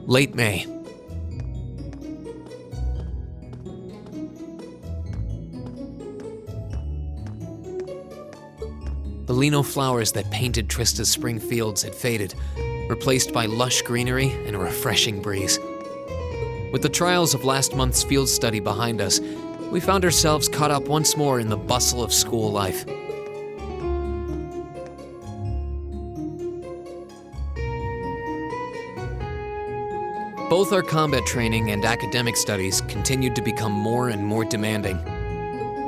Late May. The lino flowers that painted Trista's spring fields had faded, replaced by lush greenery and a refreshing breeze. With the trials of last month's field study behind us, we found ourselves caught up once more in the bustle of school life. Both our combat training and academic studies continued to become more and more demanding.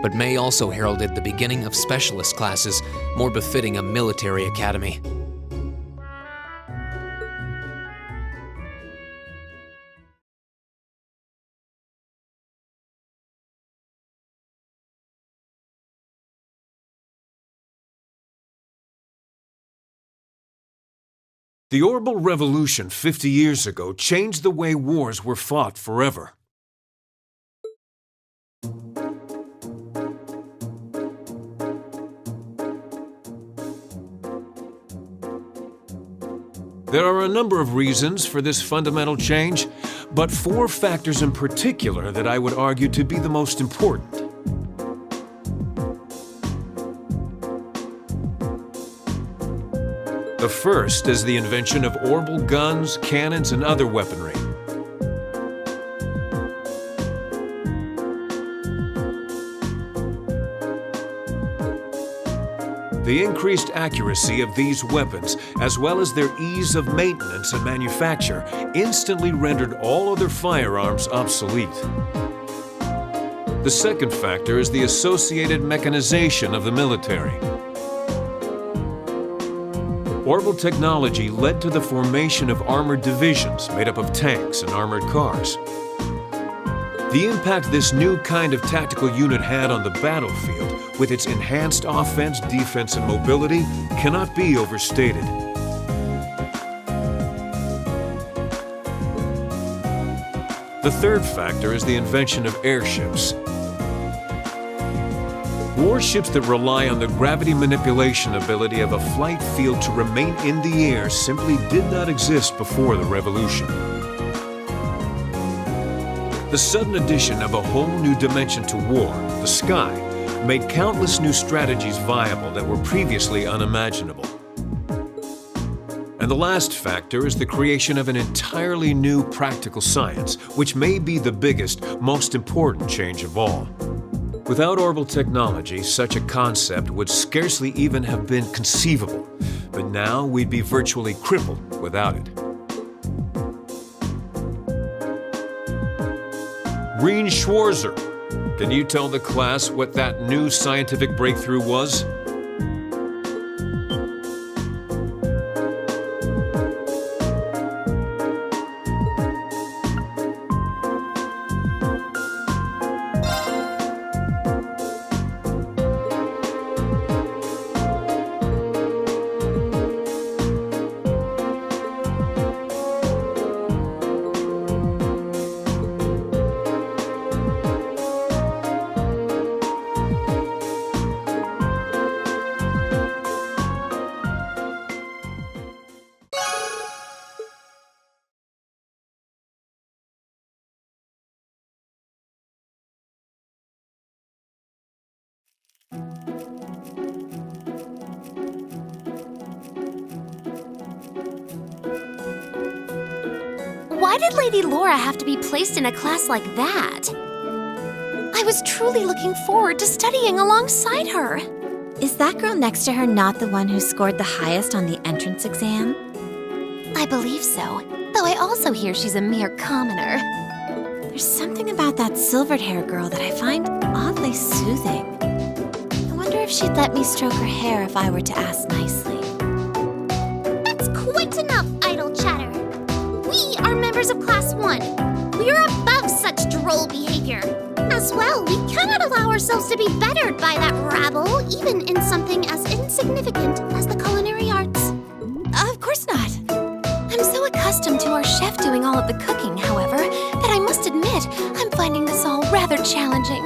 But May also heralded the beginning of specialist classes, more befitting a military academy. The Orbital Revolution 50 years ago changed the way wars were fought forever. There are a number of reasons for this fundamental change, but 4 factors in particular that I would argue to be the most important. The first is the invention of orbital guns, cannons, and other weaponry. The increased accuracy of these weapons, as well as their ease of maintenance and manufacture, instantly rendered all other firearms obsolete. The second factor is the associated mechanization of the military. Orbital technology led to the formation of armored divisions made up of tanks and armored cars. The impact this new kind of tactical unit had on the battlefield, with its enhanced offense, defense, and mobility, cannot be overstated. The third factor is the invention of airships. Warships that rely on the gravity manipulation ability of a flight field to remain in the air simply did not exist before the revolution. The sudden addition of a whole new dimension to war, the sky, made countless new strategies viable that were previously unimaginable. And the last factor is the creation of an entirely new practical science, which may be the biggest, most important change of all. Without orbital technology, such a concept would scarcely even have been conceivable, but now we'd be virtually crippled without it. Green Schwarzer, can you tell the class what that new scientific breakthrough was? Why did Lady Laura have to be placed in a class like that? I was truly looking forward to studying alongside her. Is that girl next to her not the one who scored the highest on the entrance exam? I believe so, though I also hear she's a mere commoner. There's something about that silvered-haired girl that I find oddly soothing. I wonder if she'd let me stroke her hair if I were to ask nicely. That's quite enough, idle chatter. We are members of Class 1. We are above such droll behavior. As well, we cannot allow ourselves to be bettered by that rabble, even in something as insignificant as the culinary arts. Of course not. I'm so accustomed to our chef doing all of the cooking, however, that I must admit I'm finding this all rather challenging.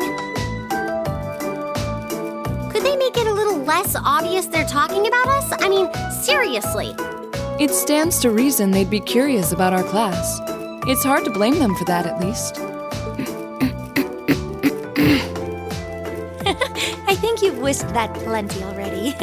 Could they make it a little less obvious they're talking about us? I mean, seriously. It stands to reason they'd be curious about our class. It's hard to blame them for that, at least. I think you've whisked that plenty already.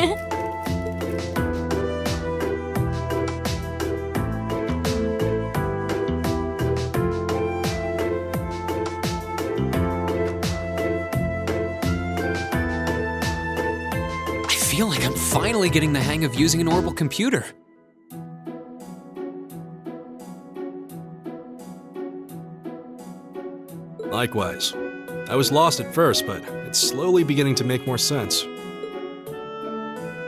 I feel like I'm finally getting the hang of using an orbital computer. Likewise. I was lost at first, but it's slowly beginning to make more sense.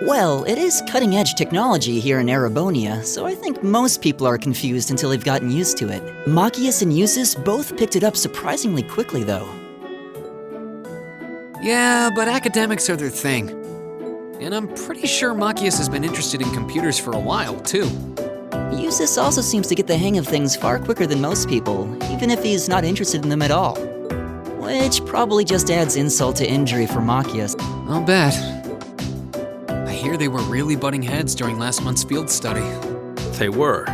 Well, it is cutting-edge technology here in Erebonia, so I think most people are confused until they've gotten used to it. Machias and Eustace both picked it up surprisingly quickly, though. Yeah, but academics are their thing. And I'm pretty sure Machias has been interested in computers for a while, too. Eustace also seems to get the hang of things far quicker than most people, even if he's not interested in them at all. Which probably just adds insult to injury for Machias. I'll bet. I hear they were really butting heads during last month's field study. They were.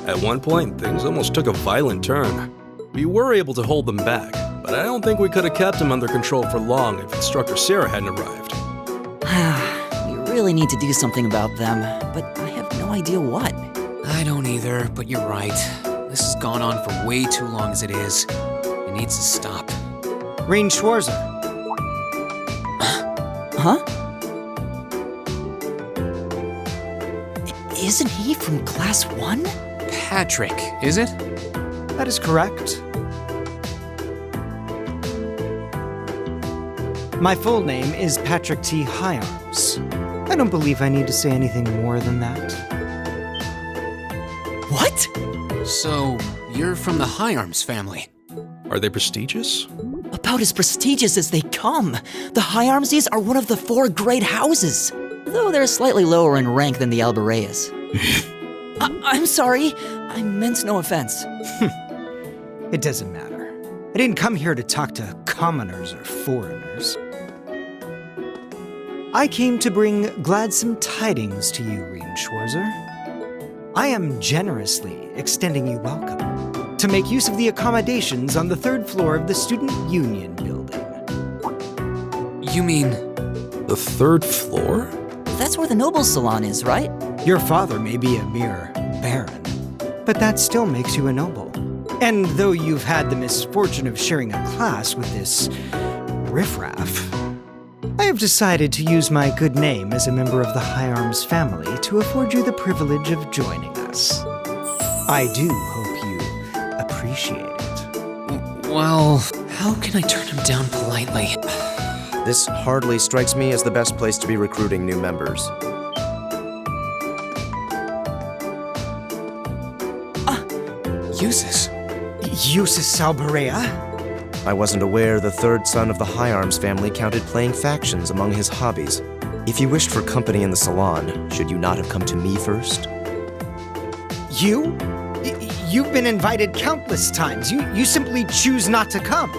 At one point, things almost took a violent turn. We were able to hold them back, but I don't think we could have kept them under control for long if Instructor Sarah hadn't arrived. We really need to do something about them, but I have no idea what. I don't either, but you're right. This has gone on for way too long as it is. It needs to stop. Rean Schwarzer. Huh? Isn't he from Class 1? Patrick, is it? That is correct. My full name is Patrick T. Hyarms. I don't believe I need to say anything more than that. What? So, you're from the Hyarms family? Are they prestigious? About as prestigious as they come. The Hyarmses are one of the 4 great houses, though they're slightly lower in rank than the Albareas. I'm sorry. I meant no offense. It doesn't matter. I didn't come here to talk to commoners or foreigners. I came to bring gladsome tidings to you, Rean Schwarzer. I am generously extending you welcome to make use of the accommodations on the 3rd floor of the Student Union building. You mean... The 3rd floor? That's where the Nobles Salon is, right? Your father may be a mere baron, but that still makes you a noble. And though you've had the misfortune of sharing a class with this riffraff, I have decided to use my good name as a member of the Hyarms family to afford you the privilege of joining us. I do hope you appreciate it. Well, how can I turn him down politely? This hardly strikes me as the best place to be recruiting new members. Eustace. Eustace Albarea? I wasn't aware the 3rd son of the Hyarms family counted playing factions among his hobbies. If you wished for company in the salon, should you not have come to me first? You? You've been invited countless times. You simply choose not to come,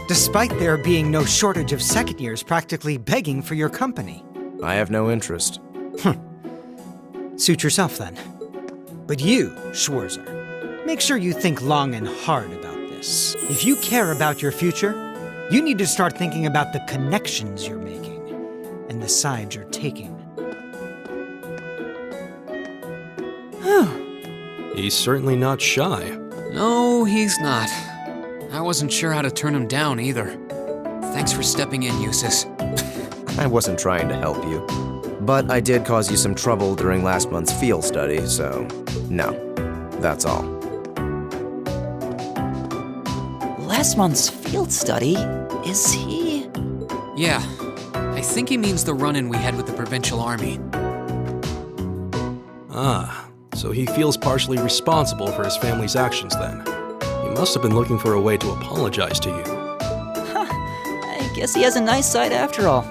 despite there being no shortage of second years practically begging for your company. I have no interest. Suit yourself then. But you, Schwarzer, make sure you think long and hard about this. If you care about your future, you need to start thinking about the connections you're making and the side you're taking. He's certainly not shy. No, he's not. I wasn't sure how to turn him down either. Thanks for stepping in, Eustace. I wasn't trying to help you. But I did cause you some trouble during last month's field study, so no. That's all. Last month's field study? Is he... Yeah, I think he means the run-in we had with the Provincial Army. So he feels partially responsible for his family's actions then. He must have been looking for a way to apologize to you. I guess he has a nice side after all.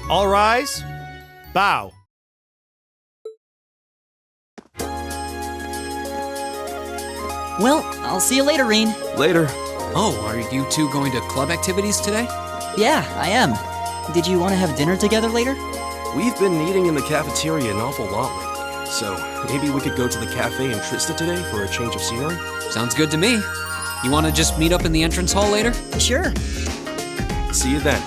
All rise. Bow. Well, I'll see you later, Reen. Later. Oh, are you two going to club activities today? Yeah, I am. Did you want to have dinner together later? We've been eating in the cafeteria an awful lot lately, so maybe we could go to the cafe in Trista today for a change of scenery? Sounds good to me. You want to just meet up in the entrance hall later? Sure. See you then.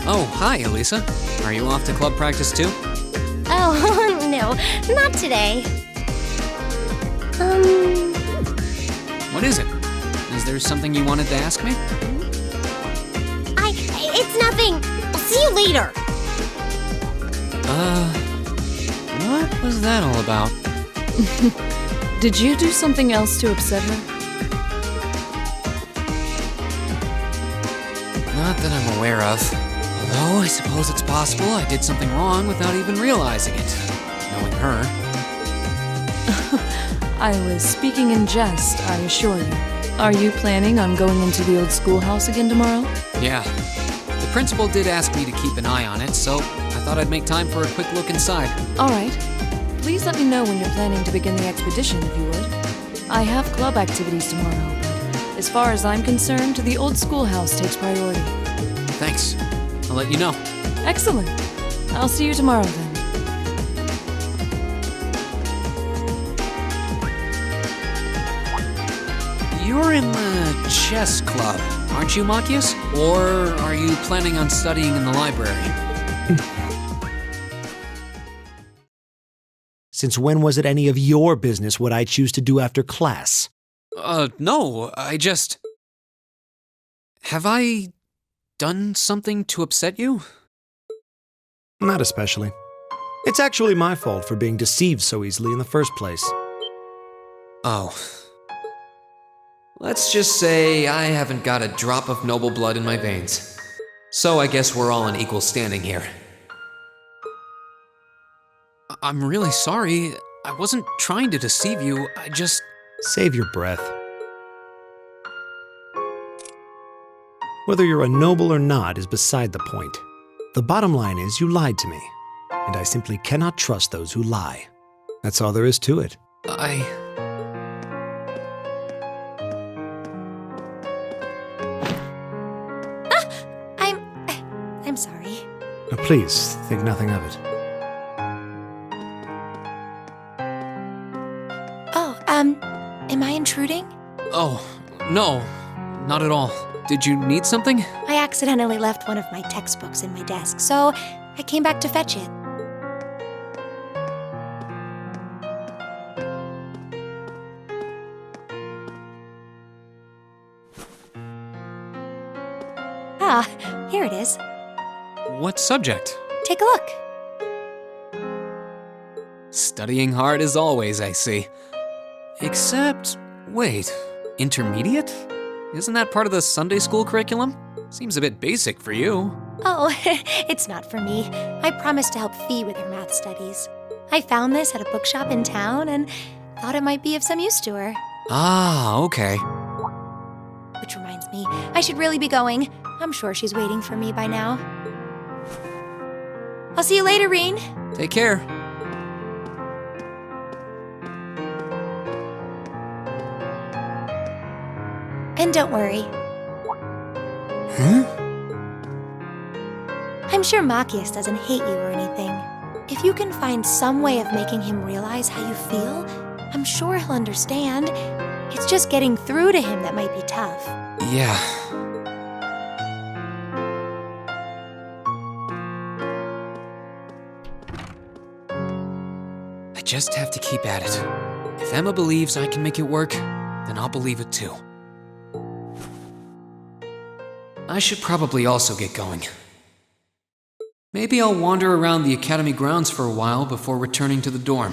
Oh, hi, Elisa. Are you off to club practice too? Oh, no, not today. What is it? Is there something you wanted to ask me? It's nothing. I'll see you later. What was that all about? Did you do something else to upset her? Not that I'm aware of. Although I suppose it's possible I did something wrong without even realizing it. Knowing her. I was speaking in jest, I assure you. Are you planning on going into the old schoolhouse again tomorrow? Yeah. The principal did ask me to keep an eye on it, so I thought I'd make time for a quick look inside. All right. Please let me know when you're planning to begin the expedition, if you would. I have club activities tomorrow, but as far as I'm concerned, the old schoolhouse takes priority. Thanks. I'll let you know. Excellent. I'll see you tomorrow then. You're in the chess club, aren't you, Machias? Or are you planning on studying in the library? Since when was it any of your business what I choose to do after class? No, I just... Have I done something to upset you? Not especially. It's actually my fault for being deceived so easily in the first place. Oh. Let's just say I haven't got a drop of noble blood in my veins. So I guess we're all on equal standing here. I'm really sorry. I wasn't trying to deceive you. I just... Save your breath. Whether you're a noble or not is beside the point. The bottom line is you lied to me, and I simply cannot trust those who lie. That's all there is to it. I'm sorry. Now please, think nothing of it. Oh, am I intruding? Oh, no, not at all. Did you need something? I accidentally left one of my textbooks in my desk, so I came back to fetch it. Ah, here it is. What subject? Take a look. Studying hard as always, I see. Except, wait, intermediate? Isn't that part of the Sunday school curriculum? Seems a bit basic for you. Oh, it's not for me. I promised to help Fee with her math studies. I found this at a bookshop in town and thought it might be of some use to her. Ah, okay. Which reminds me, I should really be going. I'm sure she's waiting for me by now. I'll see you later, Reen. Take care. And don't worry. Huh? I'm sure Machias doesn't hate you or anything. If you can find some way of making him realize how you feel, I'm sure he'll understand. It's just getting through to him that might be tough. Yeah. I just have to keep at it. If Emma believes I can make it work, then I'll believe it too. I should probably also get going. Maybe I'll wander around the academy grounds for a while before returning to the dorm.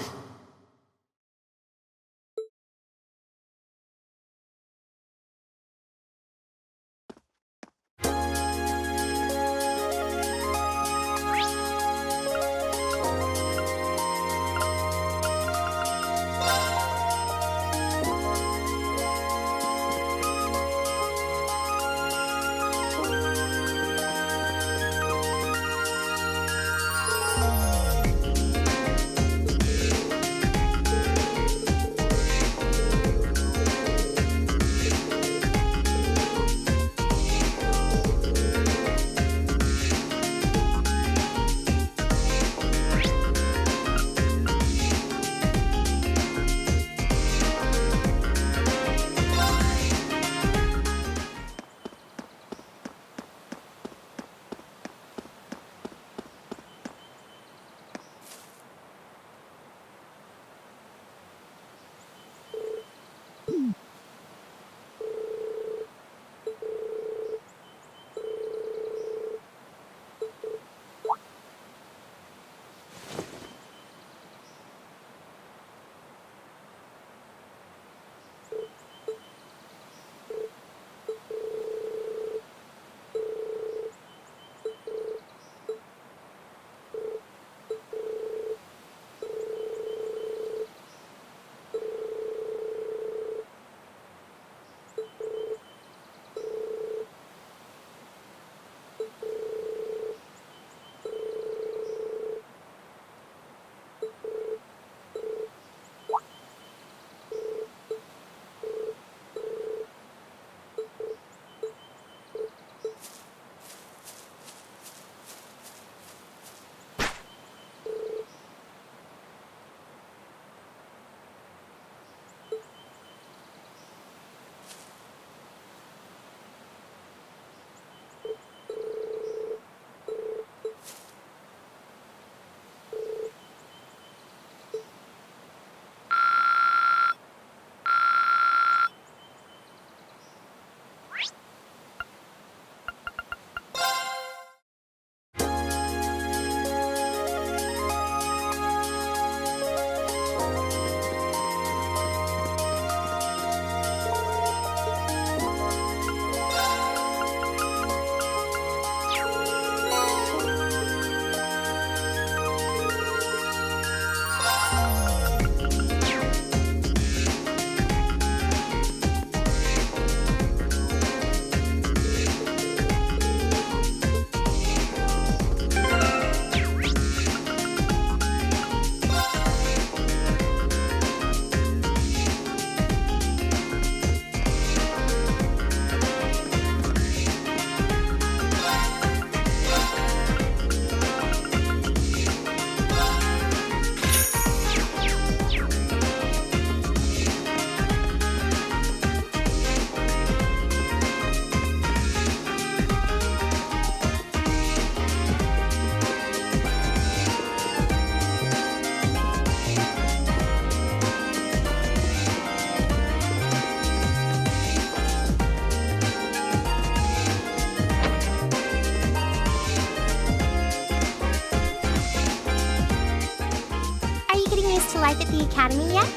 life at the academy yet?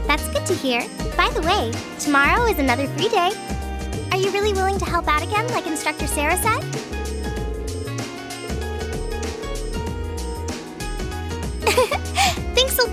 That's good to hear. By the way, tomorrow is another free day. Are you really willing to help out again, like Instructor Sarah said? Thanks a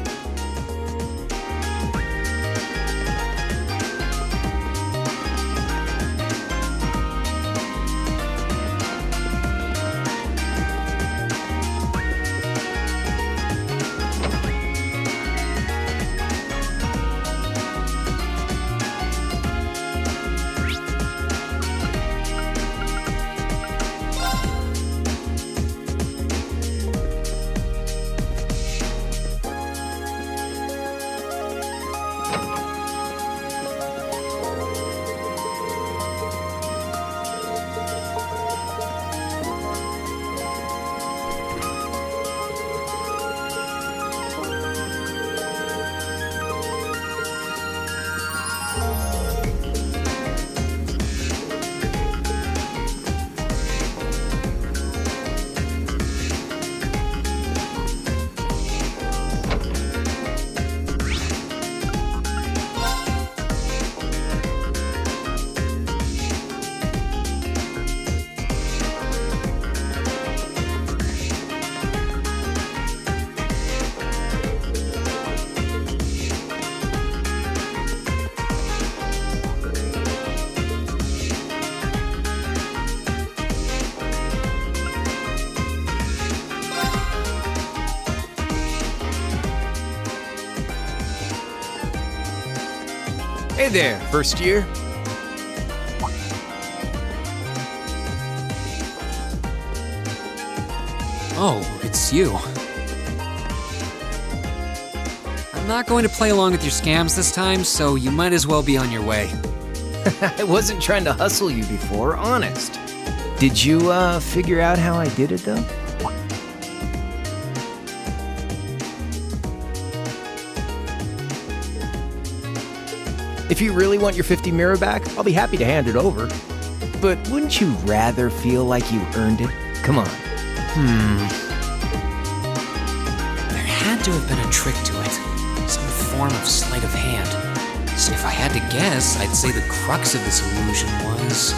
Hey there, first year. Oh, it's you. I'm not going to play along with your scams this time, so you might as well be on your way. I wasn't trying to hustle you before, honest. Did you, figure out how I did it, though? If you really want your 50 mirror back, I'll be happy to hand it over. But wouldn't you rather feel like you earned it? Come on. There had to have been a trick to it. Some form of sleight of hand. So if I had to guess, I'd say the crux of this illusion was...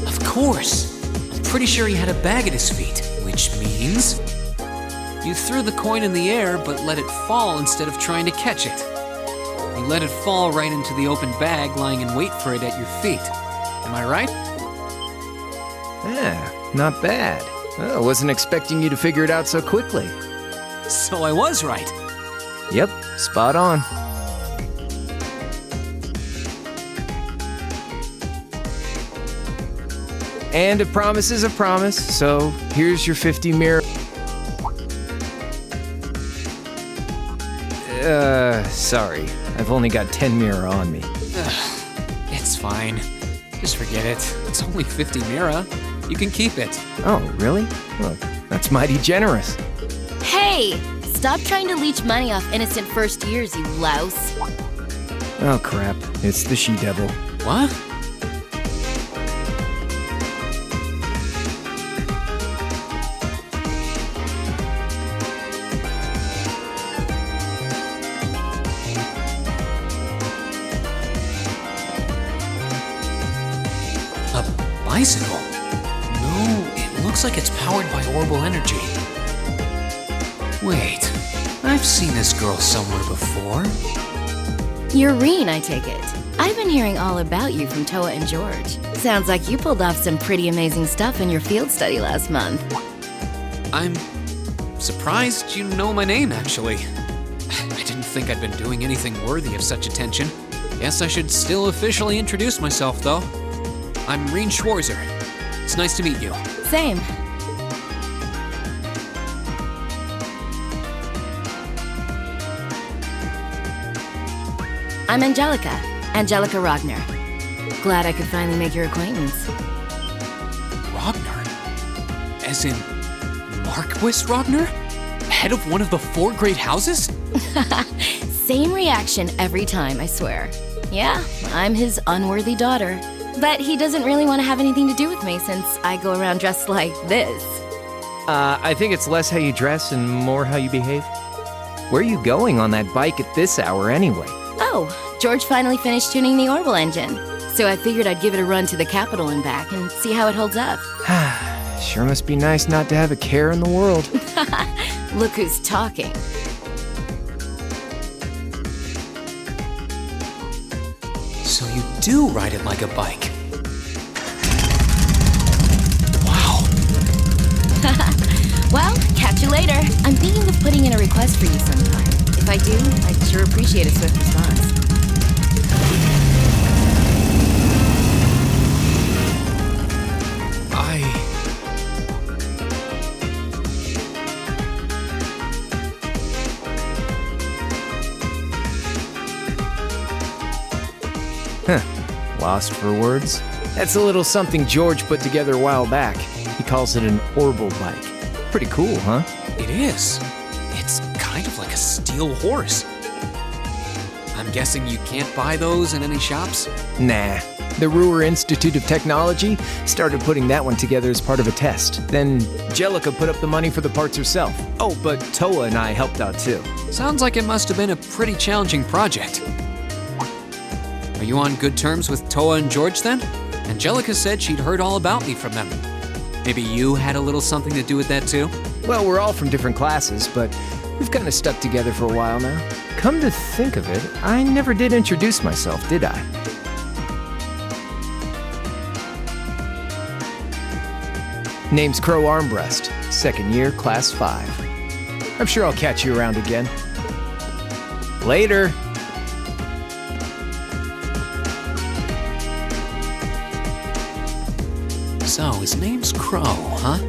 Of course! I'm pretty sure he had a bag at his feet, which means... You threw the coin in the air, but let it fall instead of trying to catch it. You let it fall right into the open bag, lying in wait for it at your feet. Am I right? Yeah, not bad. I wasn't expecting you to figure it out so quickly. So I was right. Yep, spot on. And a promise is a promise, so here's your 50 mirror. Sorry. I've only got 10 mirror on me. It's fine. Just forget it. It's only 50 Mira. You can keep it. Oh, really? Well, that's mighty generous. Hey! Stop trying to leech money off innocent first years, you louse. Oh, crap. It's the she-devil. What? Bicycle? No, it looks like it's powered by Orbital energy. Wait, I've seen this girl somewhere before. You're Reen, I take it. I've been hearing all about you from Toa and George. Sounds like you pulled off some pretty amazing stuff in your field study last month. I'm surprised you know my name, actually. I didn't think I'd been doing anything worthy of such attention. Guess I should still officially introduce myself, though. I'm Reen Schwarzer. It's nice to meet you. Same. I'm Angelica Ragnar. Glad I could finally make your acquaintance. Ragnar? As in Marquis Ragnar? Head of one of the 4 great houses? same reaction every time, I swear. Yeah, I'm his unworthy daughter. But he doesn't really want to have anything to do with me since I go around dressed like this. I think it's less how you dress and more how you behave. Where are you going on that bike at this hour anyway? Oh, George finally finished tuning the Orbital engine. So I figured I'd give it a run to the Capitol and back and see how it holds up. Sure must be nice not to have a care in the world. Look who's talking. So you do ride it like a bike. Wow. Well, catch you later. I'm thinking of putting in a request for you sometime. If I do, I'd sure appreciate a swift response. Lost for words? That's a little something George put together a while back. He calls it an Orbital bike. Pretty cool, huh? It is. It's kind of like a steel horse. I'm guessing you can't buy those in any shops? Nah. The Ruhr Institute of Technology started putting that one together as part of a test. Then Jellica put up the money for the parts herself. Oh, but Toa and I helped out too. Sounds like it must have been a pretty challenging project. Are you on good terms with Toa and George then? Angelica said she'd heard all about me from them. Maybe you had a little something to do with that too? Well, we're all from different classes, but we've kind of stuck together for a while now. Come to think of it, I never did introduce myself, did I? Name's Crow Armbrust, second year, class 5. I'm sure I'll catch you around again. Later. So, his name's Crow, huh?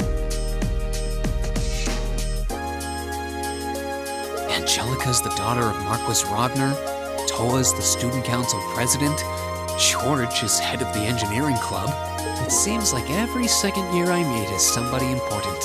Angelica's the daughter of Marquis Rodner. Toa's the student council president. George is head of the engineering club. It seems like every second year I meet is somebody important.